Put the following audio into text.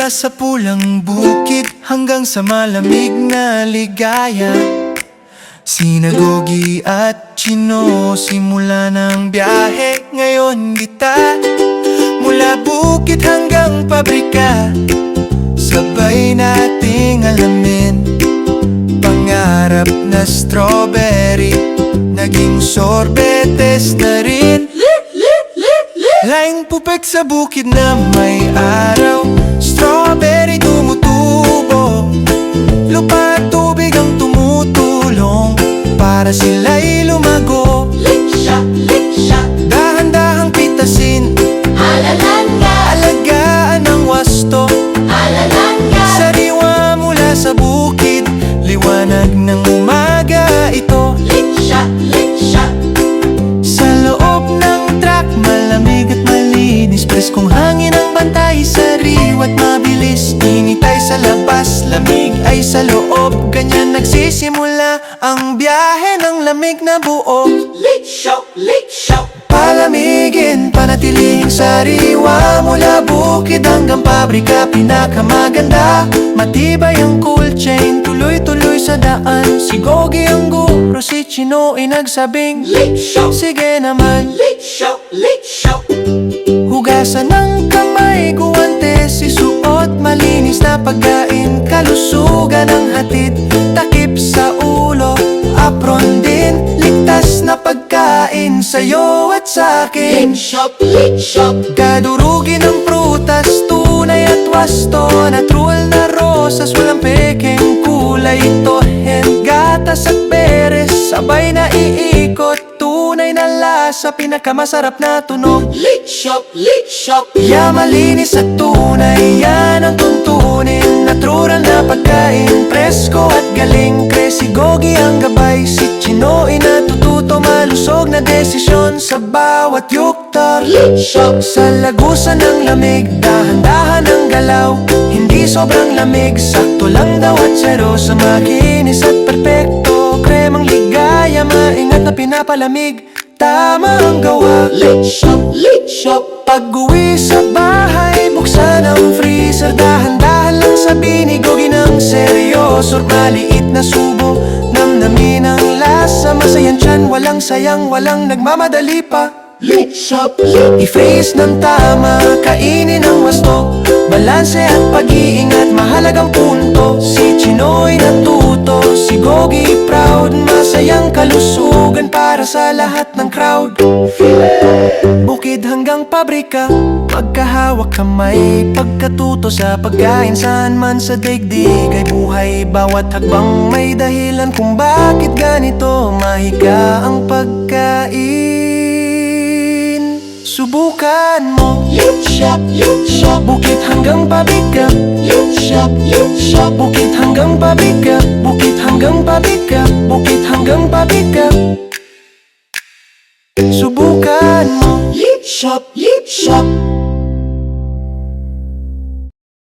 Mula sa pulang bukid hanggang sa malamig na ligaya, sina Gogi at Chino simula ng biyahe ngayon kita. Mula bukid hanggang pabrika, sabay nating alamin. Pangarap na strawberry, naging sorbetes na rin. Laing pupek sa bukid na may araw, strawberry tumutubo. Lupa at tubig ang tumutulong para sila'y lumago. Liksha, liksha, Dahan-dahang pitasin, alalanga, alagaan ang wasto. alalanga, Sariwa mula sa bukid, liwanag ng umaga ito. liksha, liksha, Sa loob ng truck, malamig at malinis. Preskong hangin ang bantay, sariwa't mabilis. Init ay sa labas, lamig ay sa loob. Ganyan nagsisimula ang biyahe ng lamig na buo. liksha, liksha, Palamigin, panatilihing sariwa. Mula bukid hanggang pabrika, pinakamaganda. Matibay ang cool chain, tuloy-tuloy sa daan. Si Gogi ang guro, si Chino ay nagsabing, liksha, sige naman. liksha, liksha, Hugasan ng kamay, guwantes, isuot, malinis na pagkain. Kalusugan ang hatid, takip sa ulo, apron din. Ligtas na pagkain sa'yo at sa'kin. liksha, liksha, Kadurugin ng prutas, tunay at wasto. Natural na rosas, walang pekeng kulay. Tohen, gatas at beres, sabay na iikot. Tunay na lasa, pinakamasarap na tunog. liksha, liksha, Ya malinis at tunay, yan ang tuntunin. Natural na pagkain, presko at galing. Si Gogi ang gabay, si Chino ay natututo. Malusog na desisyon sa bawat yukta. liksha, Sa lagusan ng lamig, dahan-dahan ang galaw. Hindi sobrang lamig, sakto lang daw at zero. Sa makinis at perpekto, kremang ligaya, maingat na pinapalamig. Tama ang gawa. liksha, liksha, Pag-uwi sa bahay, buksan ang freezer. Dahan-dahan lang sabi ni Gogi ng seryoso. Maliit na subo, namnamin ang lasa. Masayang tiyan, walang sayang, walang nagmamadali pa. liksha, I-phrase ng tama, kainin ang wasto. Balanse at pag-iingat, mahalagang punto. Si Chino'y natuto, si Gogi proud. Masayang kalusugan para sa lahat ng crowd. Bukid hanggang pabrika, magkahawak kamay. Pagkatuto sa pagkain, saan man sa daigdig ay buhay. Bawat hakbang may dahilan kung bakit ganito mahika ang pagkain. Subukan mo, liksha, liksha, bukid hanggang pabrika. liksha, liksha, Bukid hanggang pabrika, bukid hanggang pabrika, bukid hanggang pabrika. Subukan mo, liksha, liksha,